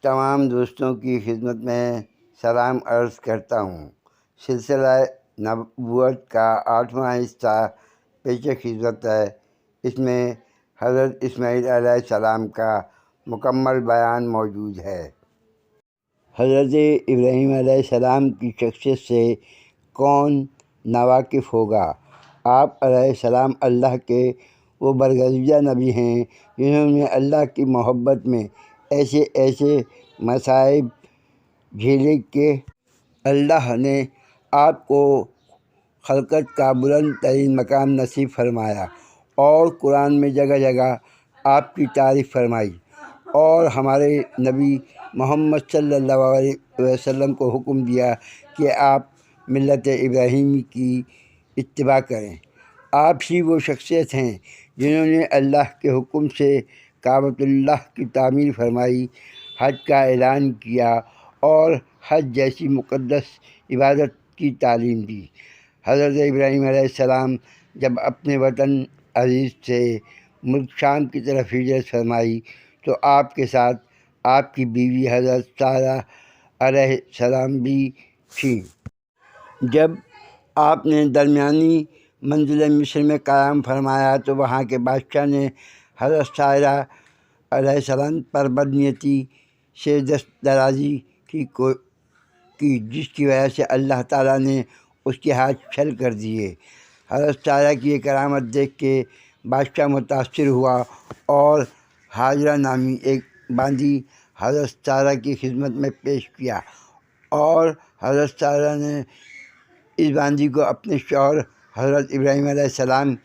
تمام دوستوں کی خدمت میں سلام عرض کرتا ہوں۔ سلسلہ نبوت کا 8واں حصہ پیش خدمت ہے۔ اس میں حضرت اسماعیل علیہ السلام کا مکمل بیان موجود ہے۔ حضرت ابراہیم علیہ السلام کی شخصیت سے کون ناواقف ہوگا؟ آپ علیہ السلام اللہ کے وہ برگزیدہ نبی ہیں جنہوں نے اللہ کی محبت میں ایسے مصائب جھیلے کہ اللہ نے آپ کو خلقت کا بلند ترین مقام نصیب فرمایا، اور قرآن میں جگہ جگہ آپ کی تعریف فرمائی، اور ہمارے نبی محمد صلی اللہ علیہ وسلم کو حکم دیا کہ آپ ملت ابراہیمی کی اتباع کریں۔ آپ ہی وہ شخصیت ہیں جنہوں نے اللہ کے حکم سے کعبۃ اللہ کی تعمیر فرمائی، حج کا اعلان کیا اور حج جیسی مقدس عبادت کی تعلیم دی۔ حضرت ابراہیم علیہ السلام جب اپنے وطن عزیز سے ملک شام کی طرف ہجرت فرمائی تو آپ کے ساتھ آپ کی بیوی حضرت سارہ علیہ السلام بھی تھیں۔ جب آپ نے درمیانی منزل مصر میں قیام فرمایا تو وہاں کے بادشاہ نے حضرت سارہ علیہ السلام پر بدنیتی سے دست درازی کی جس کی وجہ سے اللہ تعالیٰ نے اس کے ہاتھ چھل کر دیے۔ حضرت سارہ کی یہ کرامت دیکھ کے بادشاہ متاثر ہوا اور ہاجرہ نامی ایک باندی حضرت سارہ کی خدمت میں پیش کیا، اور حضرت سارہ نے اس باندی کو اپنے شوہر حضرت ابراہیم علیہ السلام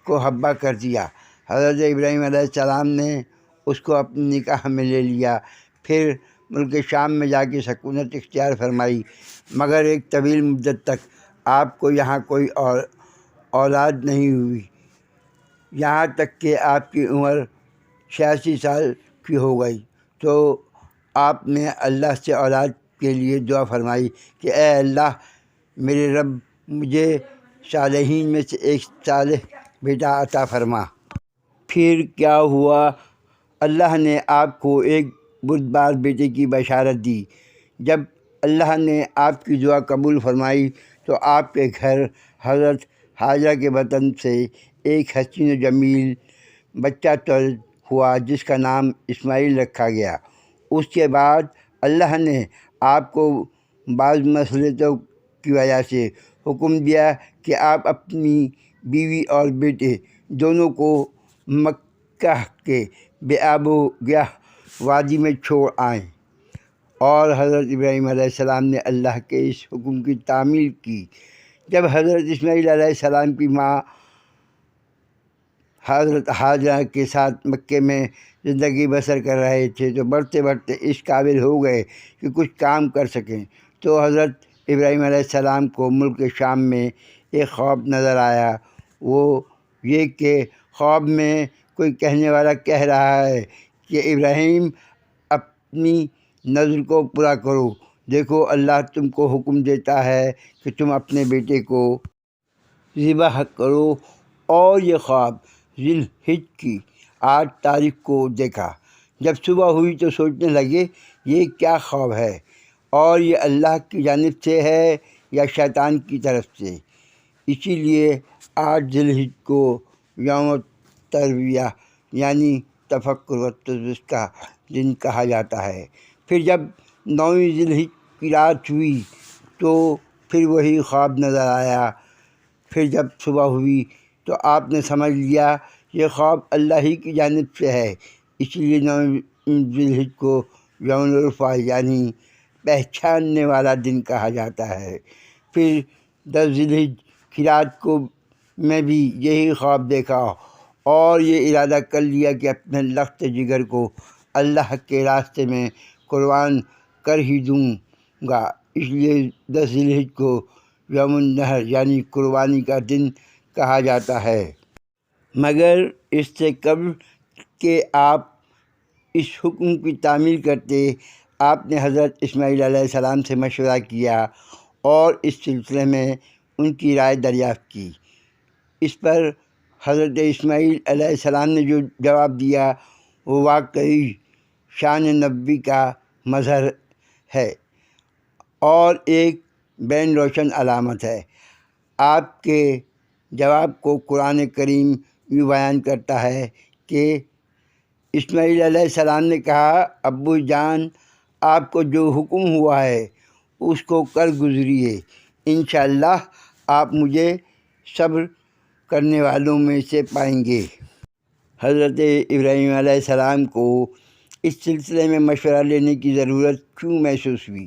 کو حبہ کر دیا۔ حضرت ابراہیم علیہ السلام نے اس کو اپنے نکاح میں لے لیا، پھر ملک شام میں جا کے سکونت اختیار فرمائی، مگر ایک طویل مدت تک آپ کو یہاں کوئی اولاد نہیں ہوئی، یہاں تک کہ آپ کی عمر 86 سال کی ہو گئی تو آپ نے اللہ سے اولاد کے لیے دعا فرمائی کہ اے اللہ میرے رب، مجھے صالحین میں سے ایک صالح بیٹا عطا فرما۔ پھر کیا ہوا؟ اللہ نے آپ کو ایک بردبار بیٹے کی بشارت دی۔ جب اللہ نے آپ کی دعا قبول فرمائی تو آپ کے گھر حضرت ہاجرہ کے وطن سے ایک حسین و جمیل بچہ تولد ہوا جس کا نام اسماعیل رکھا گیا۔ اس کے بعد اللہ نے آپ کو بعض مصلحتوں کی وجہ سے حکم دیا کہ آپ اپنی بیوی اور بیٹے دونوں کو مکہ کے بے آب و گیاہ وادی میں چھوڑ آئیں، اور حضرت ابراہیم علیہ السلام نے اللہ کے اس حکم کی تعمیل کی۔ جب حضرت اسماعیل علیہ السلام کی ماں حضرت ہاجرہ کے ساتھ مکے میں زندگی بسر کر رہے تھے تو بڑھتے بڑھتے اس قابل ہو گئے کہ کچھ کام کر سکیں، تو حضرت ابراہیم علیہ السلام کو ملک شام میں ایک خواب نظر آیا۔ وہ یہ کہ خواب میں کوئی کہنے والا کہہ رہا ہے کہ ابراہیم، اپنی نذر کو پورا کرو، دیکھو اللہ تم کو حکم دیتا ہے کہ تم اپنے بیٹے کو ذبح کرو۔ اور یہ خواب ذی الحجہ کی 8 تاریخ کو دیکھا۔ جب صبح ہوئی تو سوچنے لگے یہ کیا خواب ہے، اور یہ اللہ کی جانب سے ہے یا شیطان کی طرف سے۔ اسی لیے 8 ذی الحجہ کو یوم ترویہ یعنی تفکر و تدبر کا دن کہا جاتا ہے۔ پھر جب 9ویں ذی الحجہ کی رات ہوئی تو پھر وہی خواب نظر آیا۔ پھر جب صبح ہوئی تو آپ نے سمجھ لیا یہ خواب اللہ ہی کی جانب سے ہے، اس لیے 9ویں ذی الحجہ کو یوم عرفہ یعنی پہچاننے والا دن کہا جاتا ہے۔ پھر 10 ذی الحجہ کی رات کو میں بھی یہی خواب دیکھا اور یہ ارادہ کر لیا کہ اپنے لخت جگر کو اللہ کے راستے میں قربان کر ہی دوں گا، اس لیے 10 ذی الحجہ کو یوم النحر یعنی قربانی کا دن کہا جاتا ہے۔ مگر اس سے قبل کہ آپ اس حکم کی تعمیل کرتے، آپ نے حضرت اسماعیل علیہ السلام سے مشورہ کیا اور اس سلسلے میں ان کی رائے دریافت کی۔ اس پر حضرت اسماعیل علیہ السلام نے جو جواب دیا وہ واقعی شان نبوی کا مظہر ہے اور ایک بین روشن علامت ہے۔ آپ کے جواب کو قرآن کریم یوں بیان کرتا ہے کہ اسماعیل علیہ السلام نے کہا، ابو جان، آپ کو جو حکم ہوا ہے اس کو کر گزریے، انشاءاللہ آپ مجھے صبر کرنے والوں میں سے پائیں گے۔ حضرت ابراہیم علیہ السلام کو اس سلسلے میں مشورہ لینے کی ضرورت کیوں محسوس ہوئی،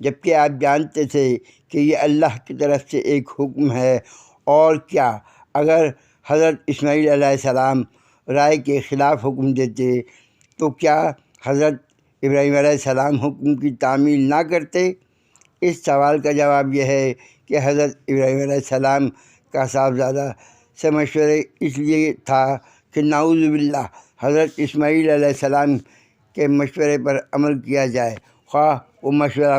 جبکہ آپ جانتے تھے کہ یہ اللہ کی طرف سے ایک حکم ہے؟ اور کیا اگر حضرت اسماعیل علیہ السلام رائے کے خلاف حکم دیتے تو کیا حضرت ابراہیم علیہ السلام حکم کی تعمیل نہ کرتے؟ اس سوال کا جواب یہ ہے کہ حضرت ابراہیم علیہ السلام کا صاحبزادہ سے مشورہ اس لیے تھا کہ نعوذ باللہ حضرت اسماعیل علیہ السلام کے مشورے پر عمل کیا جائے، خواہ وہ مشورہ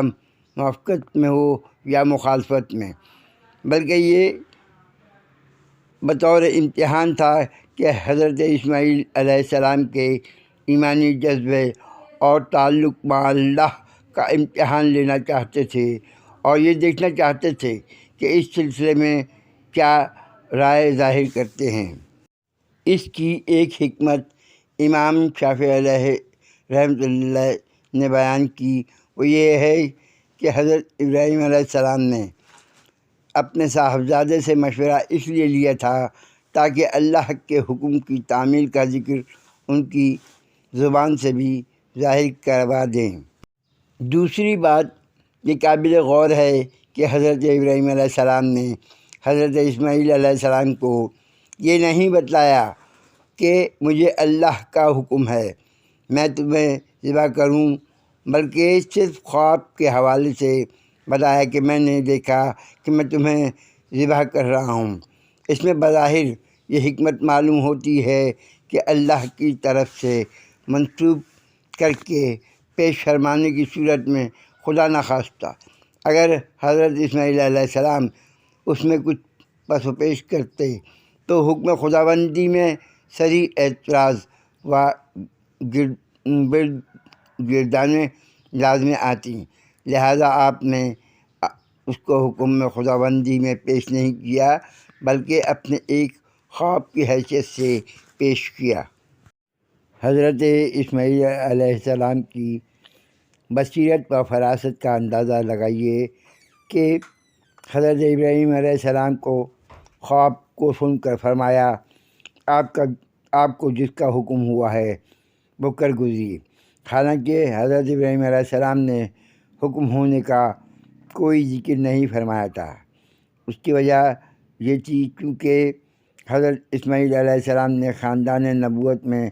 موافقت میں ہو یا مخالفت میں، بلکہ یہ بطور امتحان تھا کہ حضرت اسماعیل علیہ السلام کے ایمانی جذبے اور تعلق مع اللہ کا امتحان لینا چاہتے تھے اور یہ دیکھنا چاہتے تھے کہ اس سلسلے میں کیا رائے ظاہر کرتے ہیں۔ اس کی ایک حکمت امام شافعی علیہ رحمۃ اللہ نے بیان کی، وہ یہ ہے کہ حضرت ابراہیم علیہ السلام نے اپنے صاحبزادے سے مشورہ اس لیے لیا تھا تاکہ اللہ کے حکم کی تعمیل کا ذکر ان کی زبان سے بھی ظاہر کروا دیں۔ دوسری بات یہ قابل غور ہے کہ حضرت ابراہیم علیہ السلام نے حضرت اسماعیل علیہ السلام کو یہ نہیں بتلایا کہ مجھے اللہ کا حکم ہے میں تمہیں ذبح کروں، بلکہ صرف خواب کے حوالے سے بتایا کہ میں نے دیکھا کہ میں تمہیں ذبح کر رہا ہوں۔ اس میں بظاہر یہ حکمت معلوم ہوتی ہے کہ اللہ کی طرف سے منسوب کر کے پیش فرمانے کی صورت میں خدا نخواستہ اگر حضرت اسماعیل علیہ السلام اس میں کچھ پس و پیش کرتے تو حکم خداوندی میں صریح اعتراض و گردانیں لازمیں آتی، لہذا آپ نے اس کو حکم میں خداوندی میں پیش نہیں کیا بلکہ اپنے ایک خواب کی حیثیت سے پیش کیا۔ حضرت اسماعیل علیہ السلام کی بصیرت و فراست کا اندازہ لگائیے کہ حضرت ابراہیم علیہ السلام کو خواب کو سن کر فرمایا، آپ کو جس کا حکم ہوا ہے وہ کر گزریے۔ حالانکہ حضرت ابراہیم علیہ السلام نے حکم ہونے کا کوئی ذکر نہیں فرمایا تھا۔ اس کی وجہ یہ تھی کیونکہ حضرت اسماعیل علیہ السلام نے خاندان نبوت میں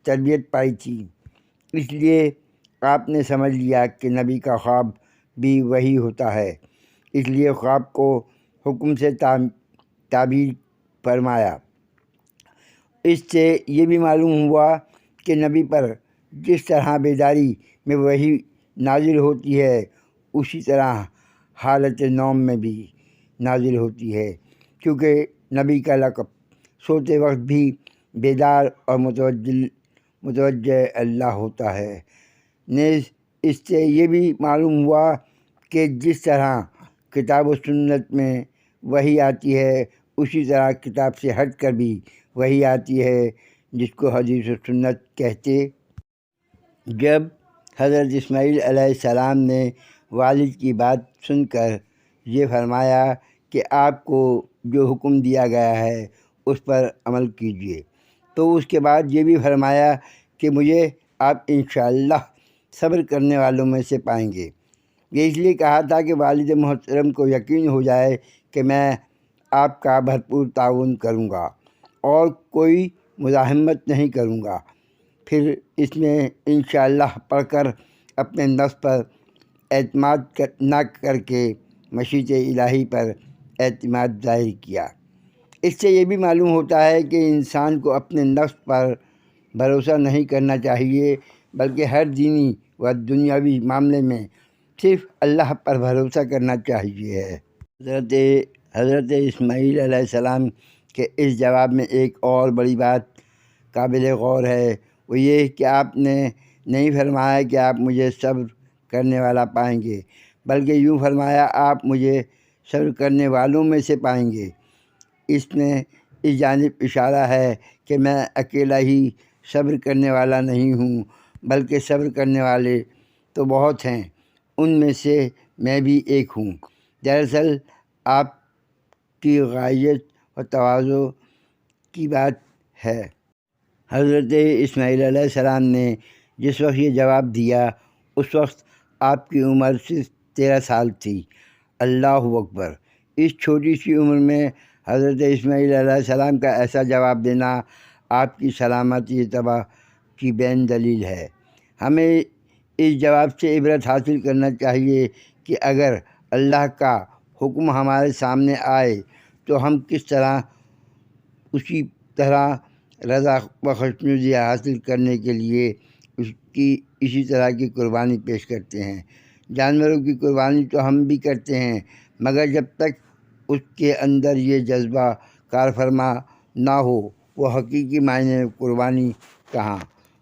تربیت پائی تھی، اس لیے آپ نے سمجھ لیا کہ نبی کا خواب بھی وہی ہوتا ہے، اس لیے خواب کو حکم سے تعبیر فرمایا۔ اس سے یہ بھی معلوم ہوا کہ نبی پر جس طرح بیداری میں وحی نازل ہوتی ہے اسی طرح حالت نوم میں بھی نازل ہوتی ہے، کیونکہ نبی کا لقب سوتے وقت بھی بیدار اور متوجہ اللہ ہوتا ہے۔ نیز اس سے یہ بھی معلوم ہوا کہ جس طرح کتاب و سنت میں وحی آتی ہے اسی طرح کتاب سے ہٹ کر بھی وحی آتی ہے، جس کو حدیث و سنت کہتے۔ جب حضرت اسماعیل علیہ السلام نے والد کی بات سن کر یہ فرمایا کہ آپ کو جو حکم دیا گیا ہے اس پر عمل کیجیے، تو اس کے بعد یہ بھی فرمایا کہ مجھے آپ انشاءاللہ صبر کرنے والوں میں سے پائیں گے۔ یہ اس لیے کہا تھا کہ والد محترم کو یقین ہو جائے کہ میں آپ کا بھرپور تعاون کروں گا اور کوئی مزاحمت نہیں کروں گا۔ پھر اس میں انشاءاللہ پڑھ کر اپنے نفس پر اعتماد نہ کر کے مشیت الہی پر اعتماد ظاہر کیا۔ اس سے یہ بھی معلوم ہوتا ہے کہ انسان کو اپنے نفس پر بھروسہ نہیں کرنا چاہیے، بلکہ ہر دینی و دنیاوی معاملے میں صرف اللہ پر بھروسہ کرنا چاہیے۔ حضرت اسماعیل علیہ السلام کے اس جواب میں ایک اور بڑی بات قابل غور ہے، وہ یہ کہ آپ نے نہیں فرمایا کہ آپ مجھے صبر کرنے والا پائیں گے، بلکہ یوں فرمایا آپ مجھے صبر کرنے والوں میں سے پائیں گے۔ اس میں اس جانب اشارہ ہے کہ میں اکیلا ہی صبر کرنے والا نہیں ہوں، بلکہ صبر کرنے والے تو بہت ہیں، ان میں سے میں بھی ایک ہوں۔ دراصل آپ کی غائیت و تواضع کی بات ہے۔ حضرت اسماعیل علیہ السلام نے جس وقت یہ جواب دیا اس وقت آپ کی عمر صرف 13 سال تھی۔ اللہ اکبر! اس چھوٹی سی عمر میں حضرت اسماعیل علیہ السلام کا ایسا جواب دینا آپ کی سلامتی طبع کی بین دلیل ہے۔ ہمیں اس جواب سے عبرت حاصل کرنا چاہیے کہ اگر اللہ کا حکم ہمارے سامنے آئے تو ہم کس طرح اسی طرح رضا و خوشنودی حاصل کرنے کے لیے اسی طرح کی قربانی پیش کرتے ہیں۔ جانوروں کی قربانی تو ہم بھی کرتے ہیں، مگر جب تک اس کے اندر یہ جذبہ کار فرما نہ ہو وہ حقیقی معنی میں قربانی کہاں۔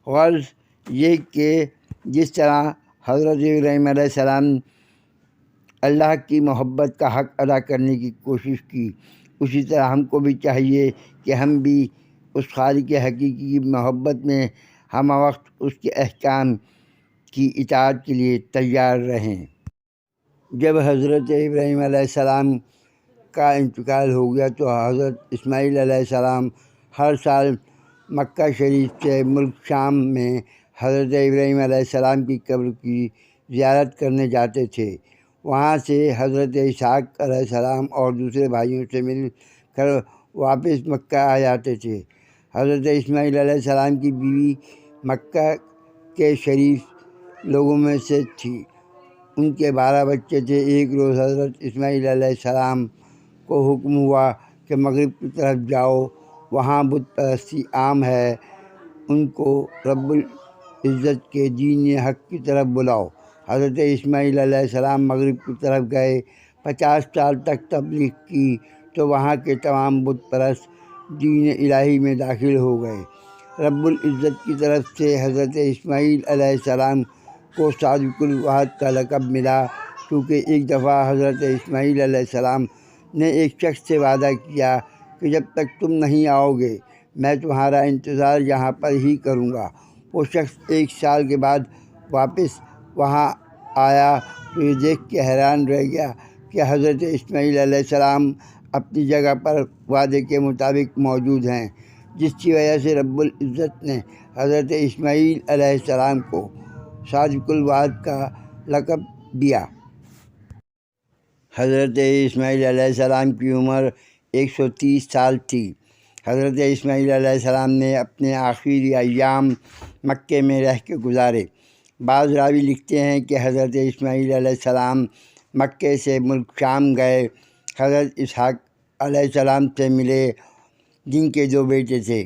غرض یہ کہ جس طرح حضرت ابراہیم علیہ السلام اللہ کی محبت کا حق ادا کرنے کی کوشش کی، اسی طرح ہم کو بھی چاہیے کہ ہم بھی اس خالق حقیقی کی محبت میں ہمہ وقت اس کے احکام کی اطاعت کے لیے تیار رہیں۔ جب حضرت ابراہیم علیہ السلام کا انتقال ہو گیا تو حضرت اسماعیل علیہ السلام ہر سال مکہ شریف سے ملک شام میں حضرت ابراہیم علیہ السلام کی قبر کی زیارت کرنے جاتے تھے۔ وہاں سے حضرت اسحاق علیہ السلام اور دوسرے بھائیوں سے مل کر واپس مکہ آ جاتے تھے۔ حضرت اسماعیل علیہ السلام کی بیوی مکہ کے شریف لوگوں میں سے تھی، ان کے 12 بچے تھے۔ ایک روز حضرت اسماعیل علیہ السلام کو حکم ہوا کہ مغرب کی طرف جاؤ، وہاں بت پرستی عام ہے، ان کو رب العزت کے دین حق کی طرف بلاؤ۔ حضرت اسماعیل علیہ السلام مغرب کی طرف گئے، 50 سال تک تبلیغ کی تو وہاں کے تمام بت پرست دین الہی میں داخل ہو گئے۔ رب العزت کی طرف سے حضرت اسماعیل علیہ السلام کو صادق الوعد کا لقب ملا، کیونکہ ایک دفعہ حضرت اسماعیل علیہ السلام نے ایک شخص سے وعدہ کیا کہ جب تک تم نہیں آؤ گے میں تمہارا انتظار یہاں پر ہی کروں گا۔ وہ شخص 1 سال کے بعد واپس وہاں آیا تو یہ دیکھ کے حیران رہ گیا کہ حضرت اسماعیل علیہ السلام اپنی جگہ پر وعدے کے مطابق موجود ہیں، جس کی وجہ سے رب العزت نے حضرت اسماعیل علیہ السلام کو صادق الوعد کا لقب دیا۔ حضرت اسماعیل علیہ السلام کی عمر 130 سال تھی۔ حضرت اسماعیل علیہ السلام نے اپنے آخری ایام مکے میں رہ کے گزارے۔ بعض راوی لکھتے ہیں کہ حضرت اسماعیل علیہ السلام مکے سے ملک شام گئے، حضرت اسحاق علیہ السلام سے ملے جن کے 2 بیٹے تھے،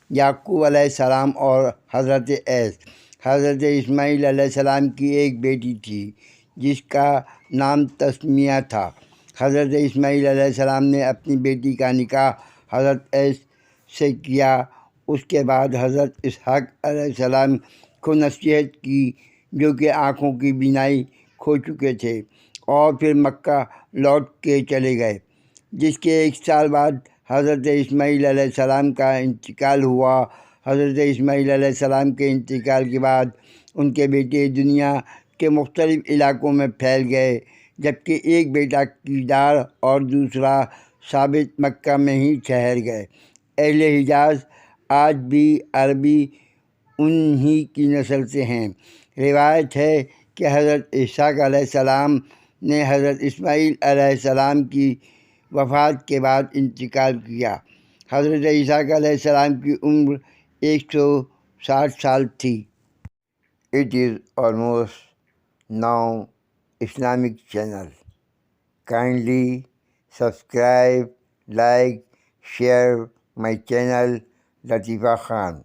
یعقوب علیہ السلام اور حضرت عیس۔ حضرت اسماعیل علیہ السلام کی ایک بیٹی تھی جس کا نام تسمیہ تھا۔ حضرت اسماعیل علیہ السلام نے اپنی بیٹی کا نکاح حضرت عیس سے کیا۔ اس کے بعد حضرت اسحاق علیہ السلام کو نصیحت کی جو کہ آنکھوں کی بینائی کھو چکے تھے، اور پھر مکہ لوٹ کے چلے گئے، جس کے 1 سال بعد حضرت اسماعیل علیہ السلام کا انتقال ہوا۔ حضرت اسماعیل علیہ السلام کے انتقال کے بعد ان کے بیٹے دنیا کے مختلف علاقوں میں پھیل گئے، جبکہ ایک بیٹا کیدار اور دوسرا ثابت مکہ میں ہی ٹھہر گئے۔ اہل حجاز آج بھی عربی انہی کی نسل سے ہیں۔ روایت ہے کہ حضرت اسحاق علیہ السلام نے حضرت اسماعیل علیہ السلام کی وفات کے بعد انتقال کیا۔ حضرت اسحاق علیہ السلام کی عمر 160 سال تھی۔ It is almost now Islamic channel. Kindly subscribe, like, share my channel Latifa Khan.